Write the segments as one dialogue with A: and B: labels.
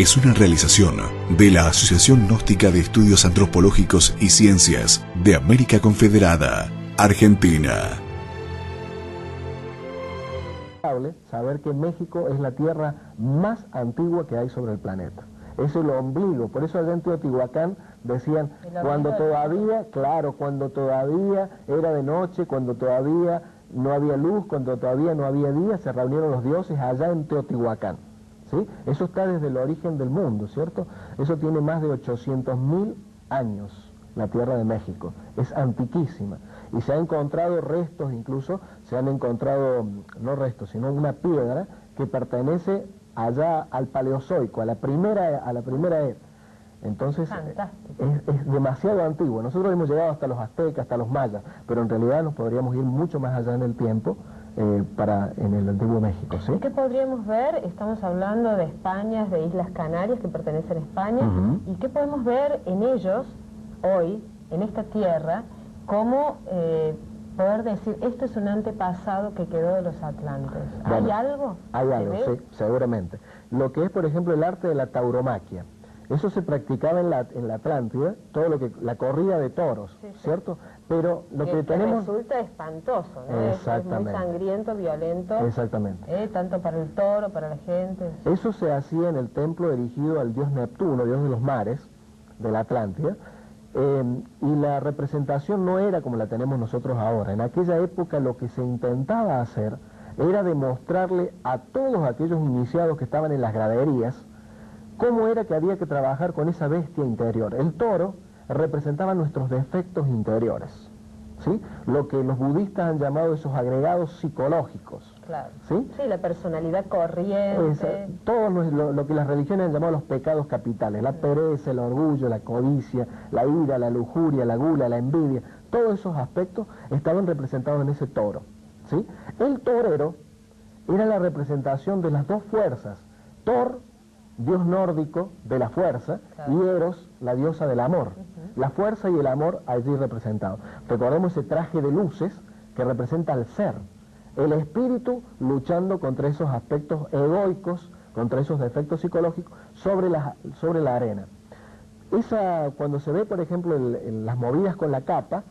A: es una realización de la Asociación Gnóstica de Estudios Antropológicos y Ciencias de América Confederada, Argentina.
B: Saber que México es la tierra más antigua que hay sobre el planeta. Es el ombligo, por eso allá en Teotihuacán decían, cuando todavía era de noche, cuando todavía no había luz, cuando todavía no había día, se reunieron los dioses allá en Teotihuacán. ¿Sí? Eso está desde el origen del mundo, ¿cierto? Eso tiene más de 800.000 años, la tierra de México. Es antiquísima. Y se han encontrado restos, incluso, se han encontrado, no restos, sino una piedra que pertenece allá al Paleozoico, a la primera era. Entonces, es demasiado antiguo. Nosotros hemos llegado hasta los aztecas, hasta los mayas, pero en realidad nos podríamos ir mucho más allá en el tiempo, en el antiguo México, ¿sí?
C: ¿Qué podríamos ver? Estamos hablando de España, de Islas Canarias, que pertenecen a España, ¿y qué podemos ver en ellos, hoy, en esta tierra, cómo poder decir, esto es un antepasado que quedó de los atlantes?
B: Bueno,
C: ¿Hay algo?
B: Hay algo, sí, seguramente. Lo que es, por ejemplo, el arte de la tauromaquia. Eso se practicaba en la Atlántida, todo lo que la corrida de toros, sí, ¿cierto? Pero lo que tenemos
C: resulta espantoso, ¿no?
B: Exactamente.
C: Es muy sangriento, violento.
B: Exactamente.
C: Tanto para el toro, para la gente.
B: Eso se hacía en el templo erigido al dios Neptuno, dios de los mares, de la Atlántida, y la representación no era como la tenemos nosotros ahora. En aquella época lo que se intentaba hacer era demostrarle a todos aquellos iniciados que estaban en las graderías cómo era que había que trabajar con esa bestia interior. El toro representaba nuestros defectos interiores, ¿sí? Lo que los budistas han llamado esos agregados psicológicos.
C: Claro.
B: ¿Sí?
C: Sí, la personalidad corriente.
B: Todo lo que las religiones han llamado los pecados capitales, la pereza, el orgullo, la codicia, la ira, la lujuria, la gula, la envidia, todos esos aspectos estaban representados en ese toro, ¿sí? El torero era la representación de las dos fuerzas, Thor, dios nórdico de la fuerza, claro, y Eros, la diosa del amor. La fuerza y el amor allí representados. Recordemos ese traje de luces que representa al ser, el espíritu luchando contra esos aspectos egoicos, contra esos defectos psicológicos sobre la arena. Cuando se ve, por ejemplo, las movidas con la capa,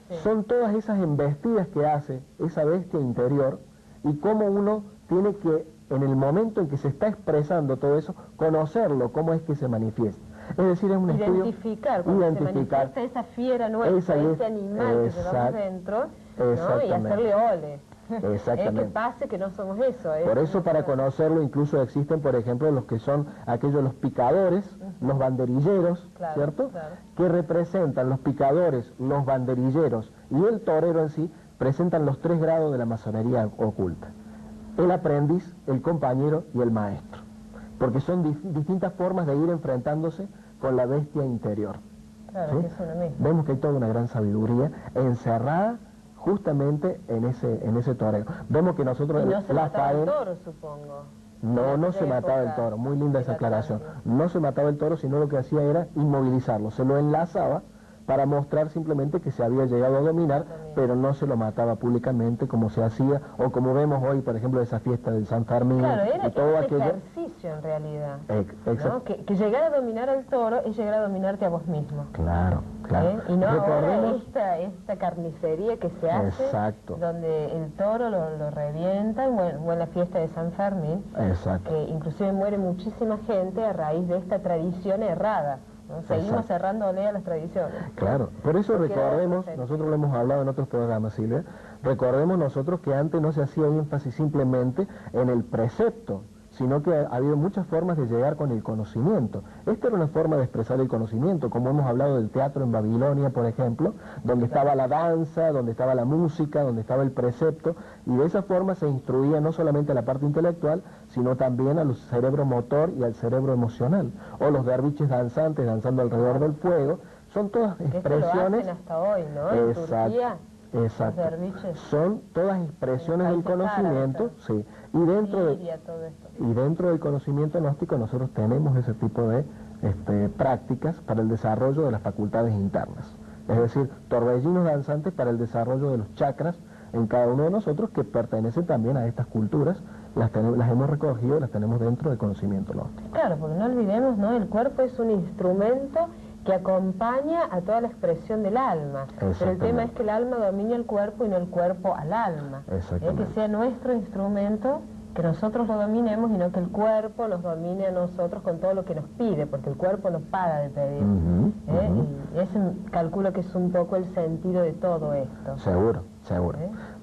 B: sí, son todas esas embestidas que hace esa bestia interior y cómo uno tiene que, en el momento en que se está expresando todo eso, conocerlo, cómo es que se manifiesta. Es decir, es un estudio...
C: Cuando se manifiesta esa fiera nuestra, ese animal que llevamos dentro, ¿no? Y hacerle ole.
B: Exactamente.
C: Que pase que no somos eso.
B: Por eso, para conocerlo, incluso existen, por ejemplo, los que son los picadores, los banderilleros, claro, ¿cierto? Claro. Que representan los picadores, los banderilleros y el torero en sí, presentan los 3 grados de la masonería oculta. El aprendiz, el compañero y el maestro, porque son distintas formas de ir enfrentándose con la bestia interior.
C: Claro, ¿sí? Que es una misma.
B: Vemos que hay toda una gran sabiduría encerrada justamente en ese torero. Vemos que nosotros...
C: Y no se mataba el toro, supongo.
B: No se mataba el toro, muy linda esa aclaración. No se mataba el toro, sino lo que hacía era inmovilizarlo, se lo enlazaba para mostrar simplemente que se había llegado a dominar, pero no se lo mataba públicamente como se hacía, o como vemos hoy, por ejemplo, esa fiesta del San Fermín.
C: Claro, era
B: y todo
C: aquello. Ejercicio en realidad. ¿No? Que llegar a dominar al toro es llegar a dominarte a vos mismo.
B: Claro, claro.
C: Y no ahora esta carnicería que se hace,
B: exacto,
C: donde el toro lo revientan, o en la fiesta de San Fermín,
B: exacto,
C: que inclusive muere muchísima gente a raíz de esta tradición errada. ¿No? Seguimos cerrándole a las tradiciones.
B: Claro, por eso recordemos, nosotros lo hemos hablado en otros programas, Silvia, recordemos nosotros que antes no se hacía énfasis simplemente en el precepto, sino que ha habido muchas formas de llegar con el conocimiento. Esta era una forma de expresar el conocimiento, como hemos hablado del teatro en Babilonia, por ejemplo, donde estaba la danza, donde estaba la música, donde estaba el precepto, y de esa forma se instruía no solamente a la parte intelectual, sino también al cerebro motor y al cerebro emocional. O los derviches danzantes danzando alrededor del fuego, son todas expresiones...
C: Esto lo hacen hasta hoy, ¿no? En Turquía.
B: Exacto. Son todas expresiones del conocimiento, sí. Y dentro del conocimiento gnóstico nosotros tenemos ese tipo de prácticas para el desarrollo de las facultades internas. Es decir, torbellinos danzantes para el desarrollo de los chakras en cada uno de nosotros, que pertenecen también a estas culturas las hemos recogido y las tenemos dentro del conocimiento gnóstico.
C: Claro, porque no olvidemos, ¿no? El cuerpo es un instrumento que acompaña a toda la expresión del alma. Pero el tema es que el alma domine el cuerpo y no el cuerpo al alma. Que sea nuestro instrumento, que nosotros lo dominemos y no que el cuerpo nos domine a nosotros con todo lo que nos pide, porque el cuerpo nos para de pedir. Y ese calculo que es un poco el sentido de todo esto.
B: Seguro.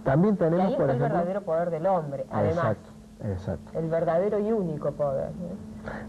B: También tenemos,
C: y ahí está el verdadero poder del hombre, además.
B: Exacto.
C: El verdadero y único poder.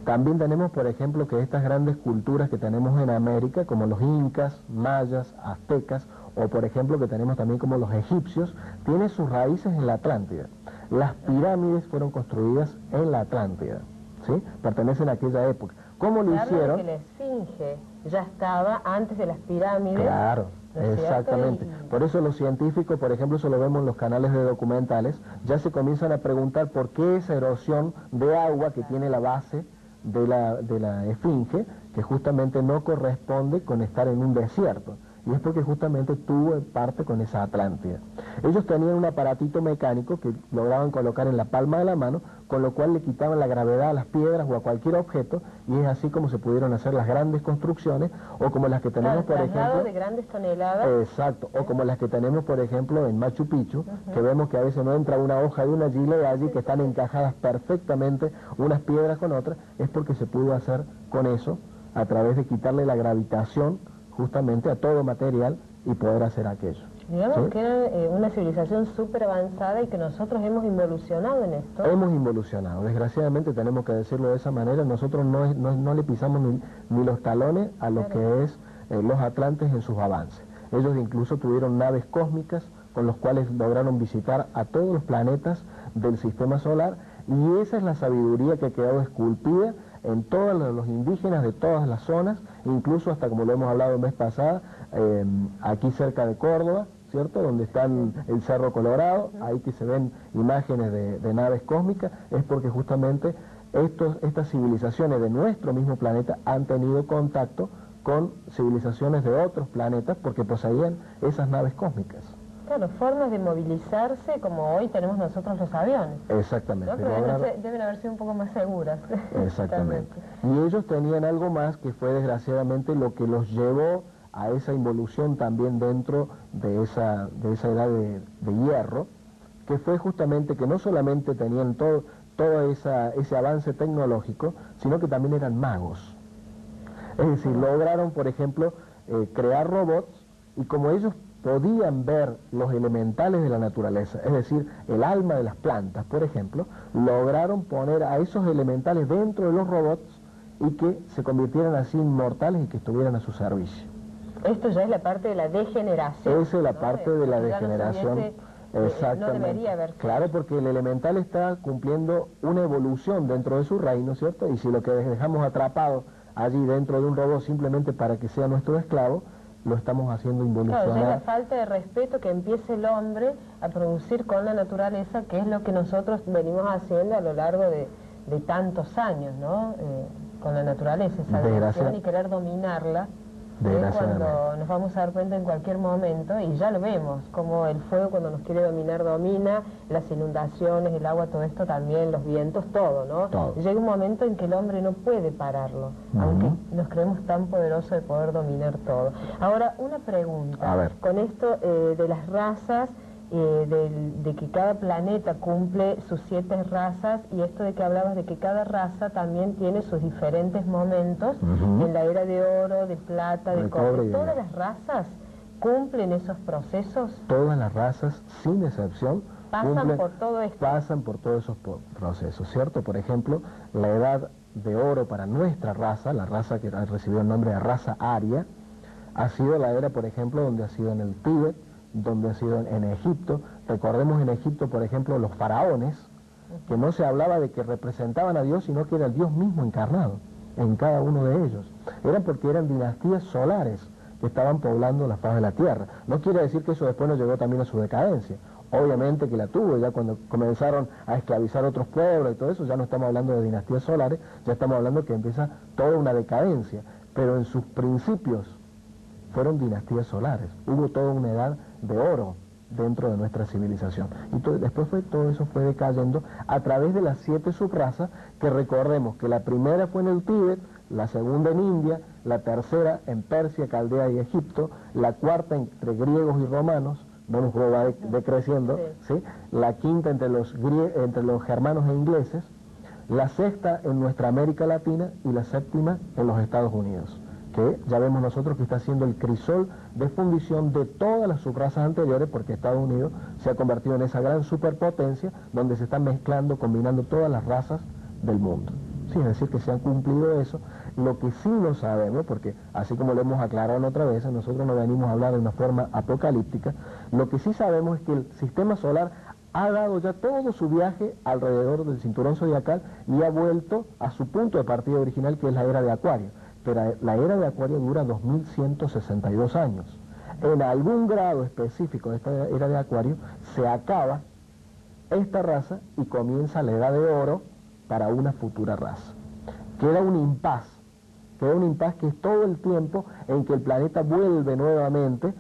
B: También tenemos, por ejemplo, que estas grandes culturas que tenemos en América, como los incas, mayas, aztecas, o por ejemplo que tenemos también como los egipcios, tienen sus raíces en la Atlántida. Las pirámides fueron construidas en la Atlántida, ¿sí? Pertenecen a aquella época. ¿Cómo lo hicieron?
C: Que la esfinge ya estaba antes de las pirámides.
B: Claro, exactamente. Por eso los científicos, por ejemplo, eso lo vemos en los canales de documentales, ya se comienzan a preguntar por qué esa erosión de agua que tiene la base de la esfinge, que justamente no corresponde con estar en un desierto. Y es porque justamente tuvo parte con esa Atlántida. Ellos tenían un aparatito mecánico que lograban colocar en la palma de la mano, con lo cual le quitaban la gravedad a las piedras o a cualquier objeto, y es así como se pudieron hacer las grandes construcciones, o como las que tenemos, por ejemplo...
C: de grandes toneladas.
B: Exacto, o como las que tenemos, por ejemplo, en Machu Picchu, que vemos que a veces no entra una hoja de una gila y allí que están encajadas perfectamente unas piedras con otras, es porque se pudo hacer con eso, a través de quitarle la gravitación justamente a todo material y poder hacer aquello.
C: Digamos, ¿sí?, que era una civilización súper avanzada y que nosotros hemos involucionado en esto.
B: Hemos involucionado, desgraciadamente tenemos que decirlo de esa manera, nosotros no le pisamos ni los talones a lo que es los atlantes en sus avances. Ellos incluso tuvieron naves cósmicas con los cuales lograron visitar a todos los planetas del sistema solar, y esa es la sabiduría que ha quedado esculpida en todos los indígenas de todas las zonas, incluso hasta, como lo hemos hablado el mes pasado, aquí cerca de Córdoba, ¿cierto?, donde está el Cerro Colorado, ahí que se ven imágenes de naves cósmicas, es porque justamente estas civilizaciones de nuestro mismo planeta han tenido contacto con civilizaciones de otros planetas porque poseían esas naves cósmicas.
C: Claro, formas de movilizarse como hoy tenemos nosotros los aviones.
B: Exactamente.
C: ¿No? Pero deben haber sido un poco más seguras.
B: Exactamente. Y ellos tenían algo más que fue desgraciadamente lo que los llevó a esa involución también dentro de esa edad de hierro, que fue justamente que no solamente tenían todo ese avance tecnológico, sino que también eran magos. Es decir, lograron, por ejemplo, crear robots, y como ellos podían ver los elementales de la naturaleza, es decir, el alma de las plantas, por ejemplo, lograron poner a esos elementales dentro de los robots y que se convirtieran así inmortales y que estuvieran a su servicio.
C: Esto ya es la parte de la degeneración.
B: Esa es la parte de la degeneración. Exactamente.
C: No debería haber sido.
B: Claro, porque el elemental está cumpliendo una evolución dentro de su reino, ¿cierto? Y si lo que dejamos atrapado allí dentro de un robot simplemente para que sea nuestro esclavo, lo estamos haciendo involucionar.
C: Claro, ya es la falta de respeto que empiece el hombre a producir con la naturaleza, que es lo que nosotros venimos haciendo a lo largo de tantos años, ¿no? Con la naturaleza, esa agresión y querer dominarla. Cuando nos vamos a dar cuenta en cualquier momento, y ya lo vemos, como el fuego cuando nos quiere dominar, domina, las inundaciones, el agua, todo esto también, los vientos, todo, ¿no?
B: Todo.
C: Llega un momento en que el hombre no puede pararlo, aunque nos creemos tan poderosos de poder dominar todo. Ahora, una pregunta,
B: a ver,
C: con esto de las razas, de que cada planeta cumple sus 7 razas, y esto de que hablabas de que cada raza también tiene sus diferentes momentos en la era de oro, de plata, de cobre. ¿Todas las razas cumplen esos procesos?
B: Todas las razas, sin excepción,
C: pasan por todo esto.
B: Pasan por todos esos procesos, ¿cierto? Por ejemplo, la edad de oro para nuestra raza, la raza que ha recibido el nombre de raza aria, ha sido la era, por ejemplo, donde ha sido en el Tíbet, donde ha sido en Egipto. Recordemos en Egipto, por ejemplo, los faraones, que no se hablaba de que representaban a Dios, sino que era el Dios mismo encarnado en cada uno de ellos. Eran porque eran dinastías solares que estaban poblando la faz de la tierra. No quiere decir que eso después no llegó también a su decadencia. Obviamente que la tuvo, ya cuando comenzaron a esclavizar otros pueblos y todo eso, ya no estamos hablando de dinastías solares, ya estamos hablando que empieza toda una decadencia. Pero en sus principios fueron dinastías solares, hubo toda una edad de oro, dentro de nuestra civilización. Y después todo eso fue decayendo a través de las 7 subrazas, que recordemos que la primera fue en el Tíbet, la segunda en India, la tercera en Persia, Caldea y Egipto, la cuarta entre griegos y romanos, bueno, va decreciendo, ¿sí? La quinta entre los germanos e ingleses, la sexta en nuestra América Latina y la séptima en los Estados Unidos, que ya vemos nosotros que está siendo el crisol de fundición de todas las subrazas anteriores, porque Estados Unidos se ha convertido en esa gran superpotencia donde se están mezclando, combinando todas las razas del mundo. Sí, es decir, que se han cumplido eso. Lo que sí no sabemos, porque así como lo hemos aclarado en otra vez, nosotros no venimos a hablar de una forma apocalíptica, lo que sí sabemos es que el sistema solar ha dado ya todo su viaje alrededor del cinturón zodiacal y ha vuelto a su punto de partida original, que es la era de Acuario. Pero la era de Acuario dura 2162 años. En algún grado específico de esta era de Acuario se acaba esta raza y comienza la edad de oro para una futura raza. Queda un impas que es todo el tiempo en que el planeta vuelve nuevamente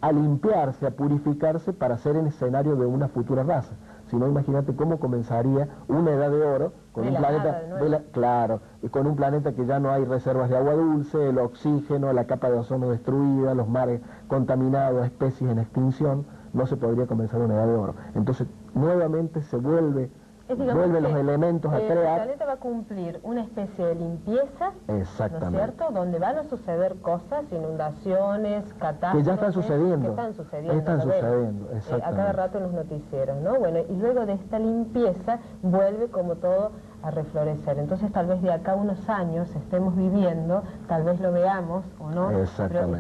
B: a limpiarse, a purificarse para ser el escenario de una futura raza. Si no, imagínate cómo comenzaría una edad de oro con un planeta, y con un planeta que ya no hay reservas de agua dulce, el oxígeno, la capa de ozono destruida, los mares contaminados, especies en extinción. No se podría comenzar una edad de oro. Entonces, nuevamente se vuelven los elementos a crear.
C: El planeta va a cumplir una especie de limpieza,
B: exactamente,
C: ¿no es cierto?, donde van a suceder cosas, inundaciones, catástrofes.
B: Que ya están sucediendo.
C: Están sucediendo,
B: exactamente.
C: A cada rato en los noticieros, ¿no? Bueno, y luego de esta limpieza vuelve como todo a reflorecer. Entonces tal vez de acá a unos años estemos viviendo, tal vez lo veamos o no, pero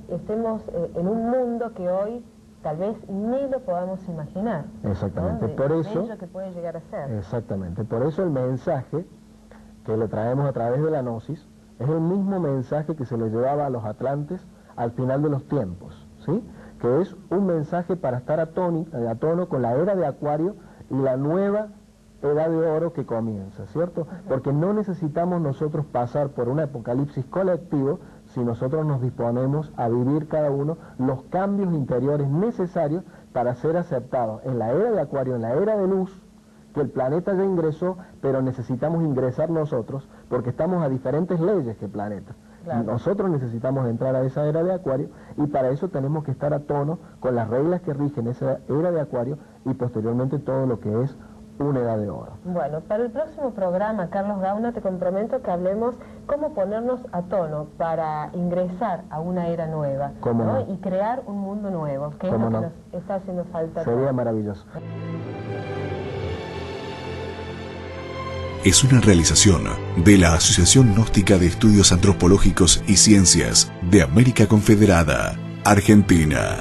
C: estemos en un mundo que hoy tal vez ni lo podamos imaginar.
B: Exactamente,
C: ¿no?
B: por eso...
C: Bello que puede llegar a ser.
B: Exactamente, por eso el mensaje que le traemos a través de la Gnosis es el mismo mensaje que se le llevaba a los atlantes al final de los tiempos, ¿sí? Que es un mensaje para estar a tono con la era de Acuario y la nueva edad de oro que comienza, ¿cierto? Porque no necesitamos nosotros pasar por un apocalipsis colectivo si nosotros nos disponemos a vivir cada uno los cambios interiores necesarios para ser aceptados en la era de Acuario, en la era de luz, que el planeta ya ingresó, pero necesitamos ingresar nosotros, porque estamos a diferentes leyes que el planeta. Claro. Nosotros necesitamos entrar a esa era de Acuario, y para eso tenemos que estar a tono con las reglas que rigen esa era de Acuario, y posteriormente todo lo que es una edad de oro.
C: Bueno, para el próximo programa, Carlos Gauna, te comprometo que hablemos cómo ponernos a tono para ingresar a una era nueva, ¿no? Y crear un mundo nuevo, que es lo que nos está haciendo falta.
B: Sería maravilloso.
A: Es una realización de la Asociación Gnóstica de Estudios Antropológicos y Ciencias de América Confederada, Argentina.